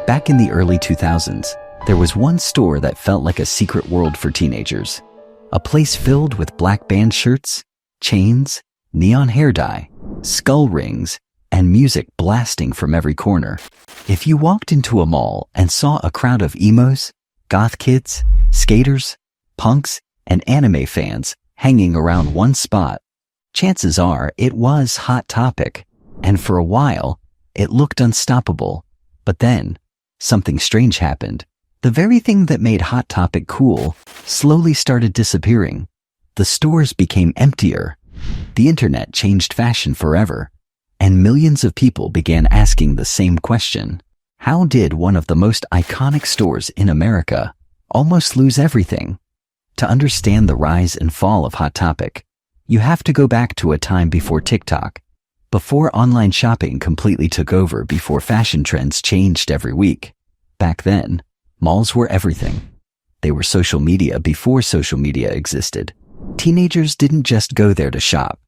Back in the early 2000s, there was one store that felt like a secret world for teenagers. A place filled with black band shirts, chains, neon hair dye, skull rings, and music blasting from every corner. If you walked into a mall and saw a crowd of emos, goth kids, skaters, punks, and anime fans hanging around one spot, chances are it was Hot Topic, and for a while, it looked unstoppable. But then, something strange happened. The very thing that made Hot Topic cool slowly started disappearing. The stores became emptier. The internet changed fashion forever, and millions of people began asking the same question. How did one of the most iconic stores in America almost lose everything? To understand the rise and fall of Hot Topic, you have to go back to a time before TikTok, before online shopping completely took over, before fashion trends changed every week. Back then, malls were everything. They were social media before social media existed. Teenagers didn't just go there to shop.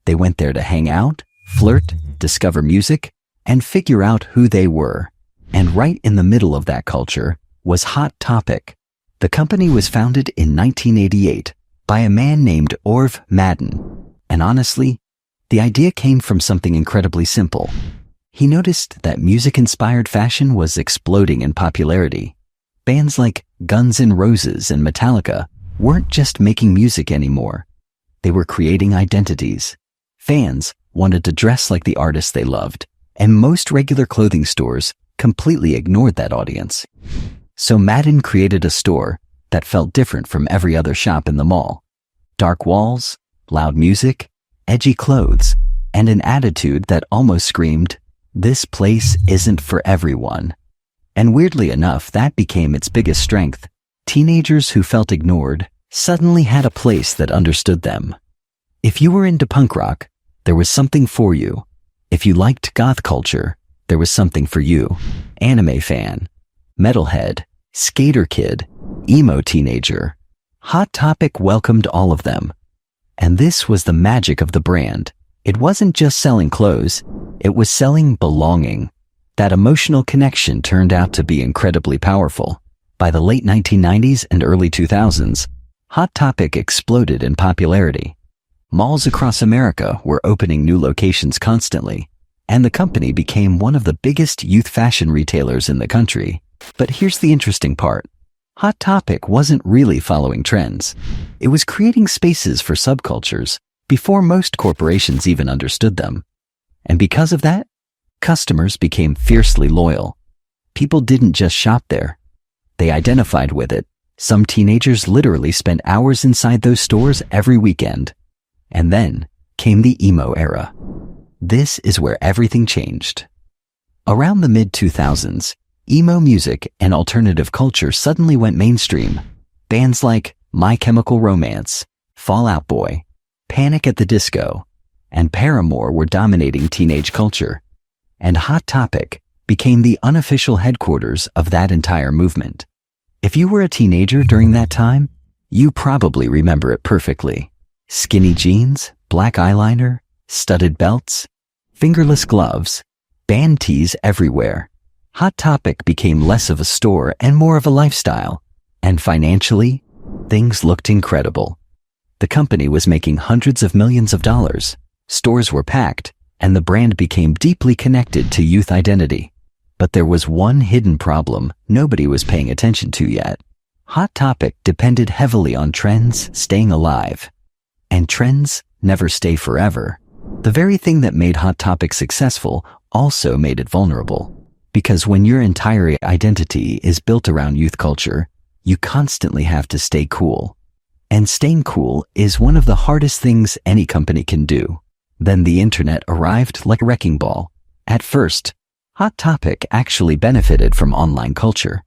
They went there to hang out, flirt, discover music, and figure out who they were. And right in the middle of that culture was Hot Topic. The company was founded in 1988 by a man named Orv Madden. And honestly, the idea came from something incredibly simple. He noticed that music-inspired fashion was exploding in popularity. Bands like Guns N' Roses and Metallica weren't just making music anymore. They were creating identities. Fans wanted to dress like the artists they loved, and most regular clothing stores completely ignored that audience. So Madden created a store that felt different from every other shop in the mall. Dark walls, loud music, edgy clothes, and an attitude that almost screamed, "This place isn't for everyone." And weirdly enough, that became its biggest strength. Teenagers who felt ignored suddenly had a place that understood them. If you were into punk rock, there was something for you. If you liked goth culture, there was something for you. Anime fan, metalhead, skater kid, emo teenager. Hot Topic welcomed all of them. And this was the magic of the brand. It wasn't just selling clothes, it was selling belonging. That emotional connection turned out to be incredibly powerful. By the late 1990s and early 2000s, Hot Topic exploded in popularity. Malls across America were opening new locations constantly, and the company became one of the biggest youth fashion retailers in the country. But here's the interesting part. Hot Topic wasn't really following trends. It was creating spaces for subcultures before most corporations even understood them. And because of that, customers became fiercely loyal. People didn't just shop there. They identified with it. Some teenagers literally spent hours inside those stores every weekend. And then came the emo era. This is where everything changed. Around the mid-2000s, emo music and alternative culture suddenly went mainstream. Bands like My Chemical Romance, Fall Out Boy, Panic at the Disco, and Paramore were dominating teenage culture. And Hot Topic became the unofficial headquarters of that entire movement. If you were a teenager during that time, you probably remember it perfectly. Skinny jeans, black eyeliner, studded belts, fingerless gloves, band tees everywhere. Hot Topic became less of a store and more of a lifestyle. And financially, things looked incredible. The company was making hundreds of millions of dollars. Stores were packed, and the brand became deeply connected to youth identity. But there was one hidden problem nobody was paying attention to yet. Hot Topic depended heavily on trends staying alive. And trends never stay forever. The very thing that made Hot Topic successful also made it vulnerable. Because when your entire identity is built around youth culture, you constantly have to stay cool. And staying cool is one of the hardest things any company can do. Then the internet arrived like a wrecking ball. At first, Hot Topic actually benefited from online culture.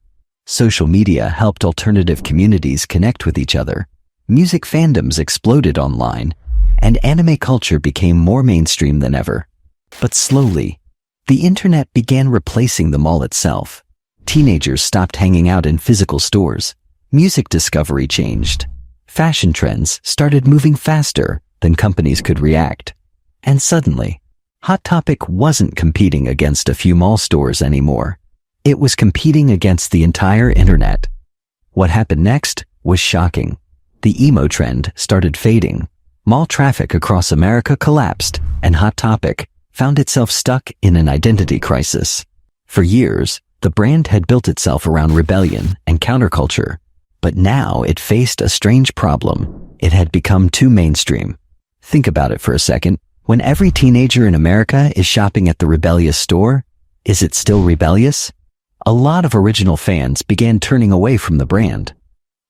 Social media helped alternative communities connect with each other. Music fandoms exploded online, and anime culture became more mainstream than ever. But slowly, the internet began replacing the mall itself. Teenagers stopped hanging out in physical stores. Music discovery changed. Fashion trends started moving faster than companies could react. And suddenly, Hot Topic wasn't competing against a few mall stores anymore. It was competing against the entire internet. What happened next was shocking. The emo trend started fading. Mall traffic across America collapsed, and Hot Topic found itself stuck in an identity crisis. For years, the brand had built itself around rebellion and counterculture, but now it faced a strange problem. It had become too mainstream. Think about it for a second. When every teenager in America is shopping at the rebellious store, is it still rebellious? A lot of original fans began turning away from the brand.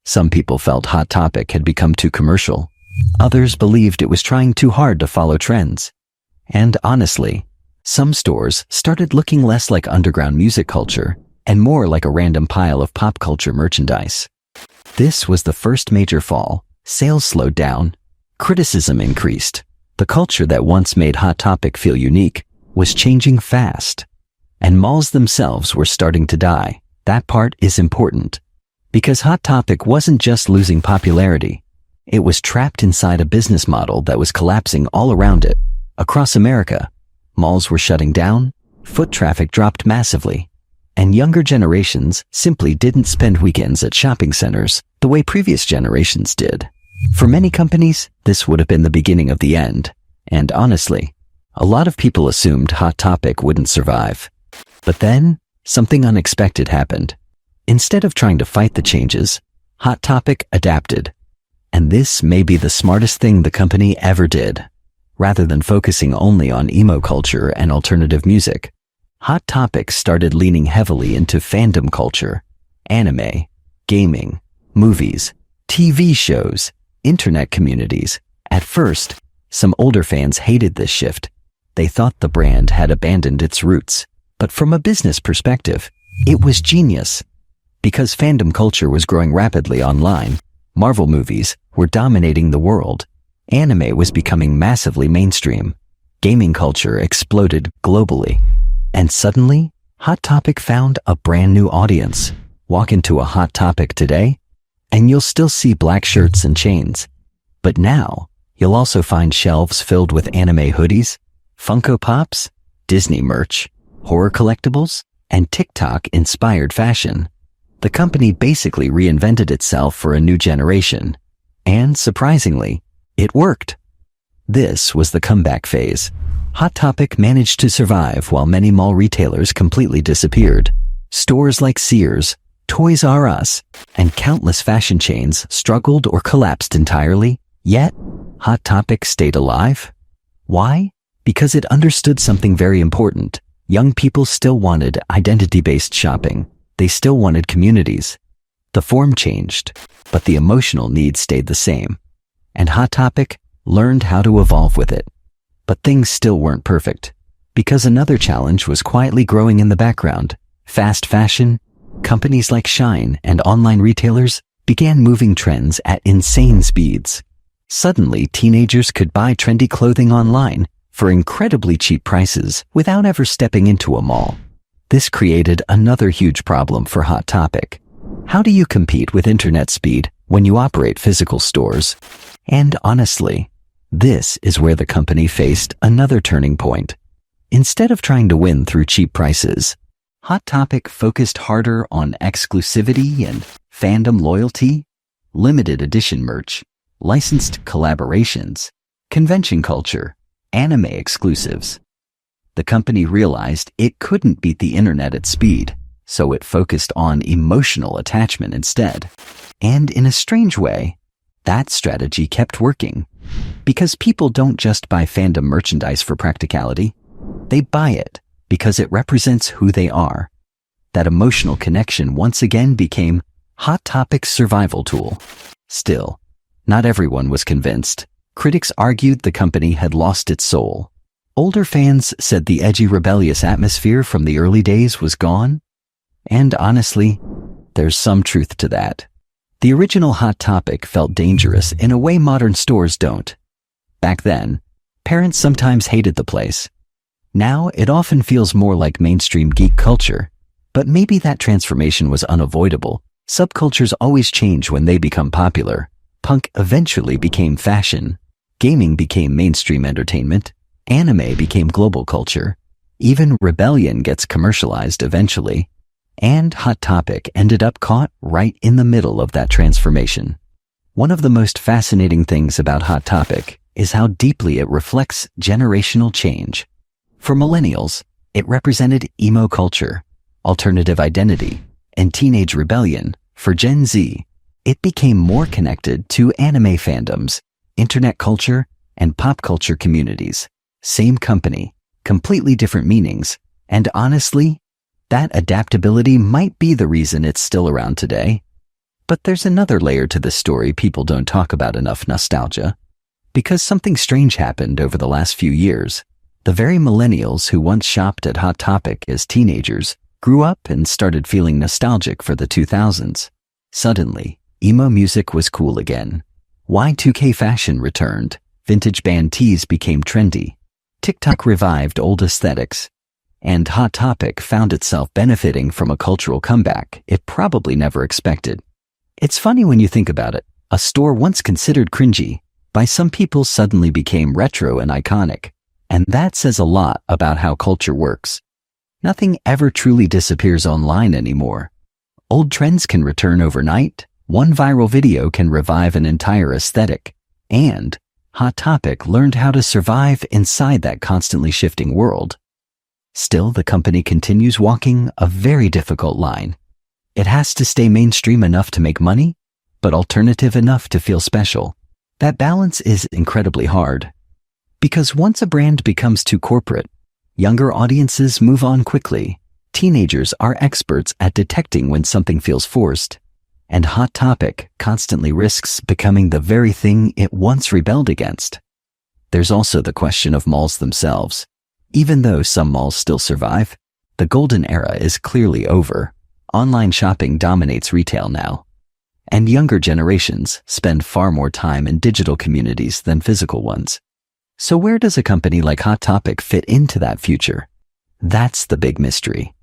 Some people felt Hot Topic had become too commercial. Others believed it was trying too hard to follow trends. And honestly, some stores started looking less like underground music culture and more like a random pile of pop culture merchandise. This was the first major fall. Sales slowed down. Criticism increased. The culture that once made Hot Topic feel unique was changing fast. And malls themselves were starting to die. That part is important. Because Hot Topic wasn't just losing popularity. It was trapped inside a business model that was collapsing all around it. Across America, malls were shutting down, foot traffic dropped massively, and younger generations simply didn't spend weekends at shopping centers the way previous generations did. For many companies, this would have been the beginning of the end, and honestly, a lot of people assumed Hot Topic wouldn't survive. But then, something unexpected happened. Instead of trying to fight the changes, Hot Topic adapted. And this may be the smartest thing the company ever did. Rather than focusing only on emo culture and alternative music, Hot Topic started leaning heavily into fandom culture, anime, gaming, movies, TV shows, internet communities. At first, some older fans hated this shift. They thought the brand had abandoned its roots. But from a business perspective, it was genius. Because fandom culture was growing rapidly online, Marvel movies were dominating the world. Anime was becoming massively mainstream. Gaming culture exploded globally. And suddenly, Hot Topic found a brand new audience. Walk into a Hot Topic today, and you'll still see black shirts and chains. But now, you'll also find shelves filled with anime hoodies, Funko Pops, Disney merch, horror collectibles, and TikTok-inspired fashion. The company basically reinvented itself for a new generation. And surprisingly, it worked. This was the comeback phase. Hot Topic managed to survive while many mall retailers completely disappeared. Stores like Sears, Toys R Us, and countless fashion chains struggled or collapsed entirely. Yet, Hot Topic stayed alive. Why? Because it understood something very important. Young people still wanted identity-based shopping. They still wanted communities. The form changed, but the emotional needs stayed the same. And Hot Topic learned how to evolve with it. But things still weren't perfect, because another challenge was quietly growing in the background. Fast fashion, companies like Shine and online retailers began moving trends at insane speeds. Suddenly, teenagers could buy trendy clothing online for incredibly cheap prices without ever stepping into a mall. This created another huge problem for Hot Topic. How do you compete with internet speed when you operate physical stores? And honestly, this is where the company faced another turning point. Instead of trying to win through cheap prices, Hot Topic focused harder on exclusivity and fandom loyalty, limited edition merch, licensed collaborations, convention culture, anime exclusives. The company realized it couldn't beat the internet at speed, so it focused on emotional attachment instead. And in a strange way, that strategy kept working. Because people don't just buy fandom merchandise for practicality. They buy it because it represents who they are. That emotional connection once again became Hot Topic's survival tool. Still, not everyone was convinced. Critics argued the company had lost its soul. Older fans said the edgy, rebellious atmosphere from the early days was gone. And honestly, there's some truth to that. The original Hot Topic felt dangerous in a way modern stores don't. Back then, parents sometimes hated the place. Now, it often feels more like mainstream geek culture. But maybe that transformation was unavoidable. Subcultures always change when they become popular. Punk eventually became fashion. Gaming became mainstream entertainment. Anime became global culture. Even rebellion gets commercialized eventually. And Hot Topic ended up caught right in the middle of that transformation. One of the most fascinating things about Hot Topic is how deeply it reflects generational change. For millennials, it represented emo culture, alternative identity, and teenage rebellion. For Gen Z, it became more connected to anime fandoms, internet culture, and pop culture communities. Same company, completely different meanings, and honestly, that adaptability might be the reason it's still around today. But there's another layer to this story people don't talk about enough: nostalgia. Because something strange happened over the last few years. The very millennials who once shopped at Hot Topic as teenagers grew up and started feeling nostalgic for the 2000s. Suddenly, emo music was cool again. Y2K fashion returned. Vintage band tees became trendy. TikTok revived old aesthetics. And Hot Topic found itself benefiting from a cultural comeback it probably never expected. It's funny when you think about it. A store once considered cringy by some people suddenly became retro and iconic. And that says a lot about how culture works. Nothing ever truly disappears online anymore. Old trends can return overnight. One viral video can revive an entire aesthetic. And Hot Topic learned how to survive inside that constantly shifting world. Still, the company continues walking a very difficult line. It has to stay mainstream enough to make money, but alternative enough to feel special. That balance is incredibly hard. Because once a brand becomes too corporate, younger audiences move on quickly. Teenagers are experts at detecting when something feels forced, and Hot Topic constantly risks becoming the very thing it once rebelled against. There's also the question of malls themselves. Even though some malls still survive, the golden era is clearly over. Online shopping dominates retail now, and younger generations spend far more time in digital communities than physical ones. So where does a company like Hot Topic fit into that future? That's the big mystery.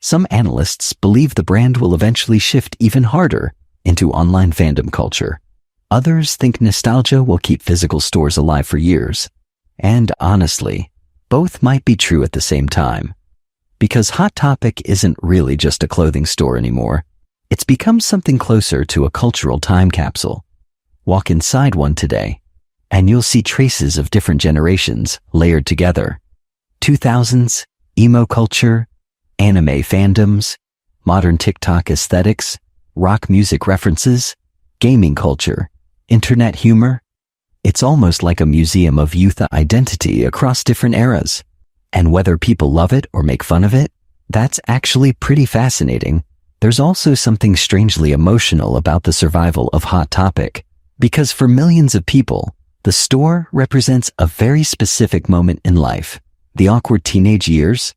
Some analysts believe the brand will eventually shift even harder into online fandom culture. Others think nostalgia will keep physical stores alive for years. And honestly, both might be true at the same time. Because Hot Topic isn't really just a clothing store anymore. It's become something closer to a cultural time capsule. Walk inside one today, and you'll see traces of different generations layered together. 2000s, emo culture, anime fandoms, modern TikTok aesthetics, rock music references, gaming culture, internet humor. It's almost like a museum of youth identity across different eras. And whether people love it or make fun of it, that's actually pretty fascinating. There's also something strangely emotional about the survival of Hot Topic, because for millions of people, the store represents a very specific moment in life. The awkward teenage years,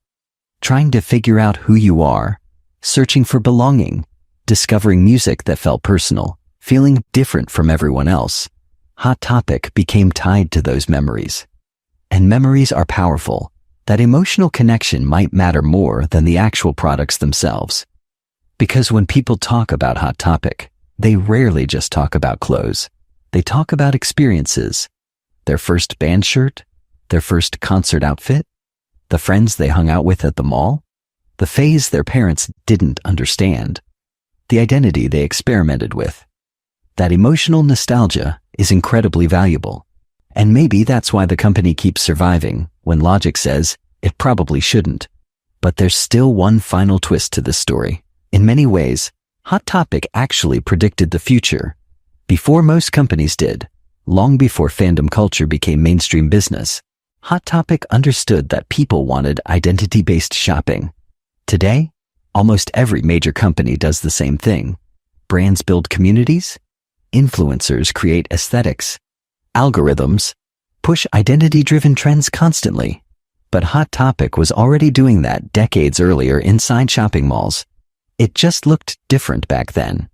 trying to figure out who you are, searching for belonging, discovering music that felt personal, feeling different from everyone else. Hot Topic became tied to those memories. And memories are powerful. That emotional connection might matter more than the actual products themselves. Because when people talk about Hot Topic, they rarely just talk about clothes. They talk about experiences. Their first band shirt, their first concert outfit, the friends they hung out with at the mall, the phase their parents didn't understand, the identity they experimented with. That emotional nostalgia is incredibly valuable. And maybe that's why the company keeps surviving when logic says it probably shouldn't. But there's still one final twist to this story. In many ways, Hot Topic actually predicted the future. Before most companies did, long before fandom culture became mainstream business, Hot Topic understood that people wanted identity-based shopping. Today, almost every major company does the same thing. Brands build communities, influencers create aesthetics, algorithms push identity-driven trends constantly. But Hot Topic was already doing that decades earlier inside shopping malls. It just looked different back then.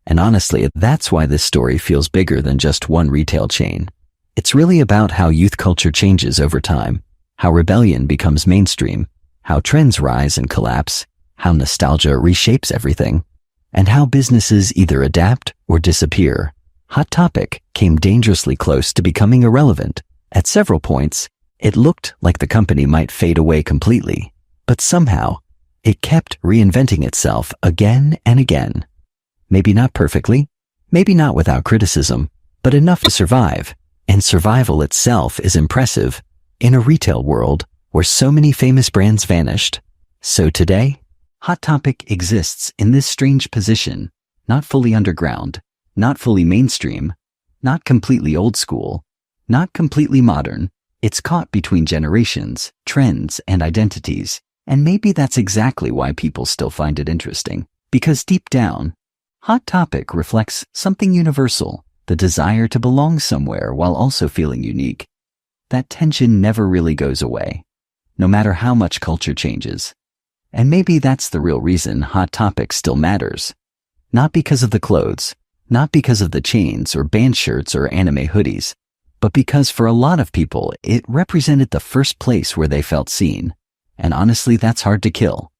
And honestly, that's why this story feels bigger than just one retail chain. It's really about how youth culture changes over time, how rebellion becomes mainstream, how trends rise and collapse, how nostalgia reshapes everything, and how businesses either adapt or disappear. Hot Topic came dangerously close to becoming irrelevant. At several points, it looked like the company might fade away completely. But somehow, It kept reinventing itself again and again. Maybe not perfectly, maybe not without criticism, but enough to survive. And survival itself is impressive in a retail world where so many famous brands vanished. So today, Hot Topic exists in this strange position, not fully underground, not fully mainstream, not completely old school, not completely modern. It's caught between generations, trends, and identities. And maybe that's exactly why people still find it interesting. Because deep down, Hot Topic reflects something universal, the desire to belong somewhere while also feeling unique. That tension never really goes away, no matter how much culture changes. And maybe that's the real reason Hot Topic still matters. Not because of the clothes, not because of the chains or band shirts or anime hoodies, but because for a lot of people, it represented the first place where they felt seen. And honestly, that's hard to kill.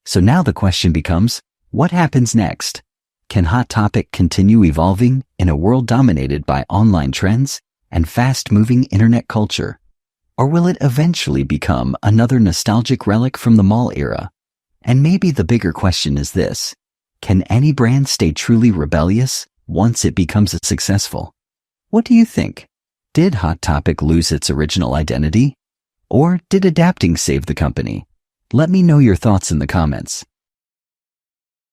So now the question becomes, what happens next? Can Hot Topic continue evolving in a world dominated by online trends and fast-moving internet culture? Or will it eventually become another nostalgic relic from the mall era? And maybe the bigger question is this: can any brand stay truly rebellious once it becomes successful? What do you think? Did Hot Topic lose its original identity? Or did adapting save the company? Let me know your thoughts in the comments.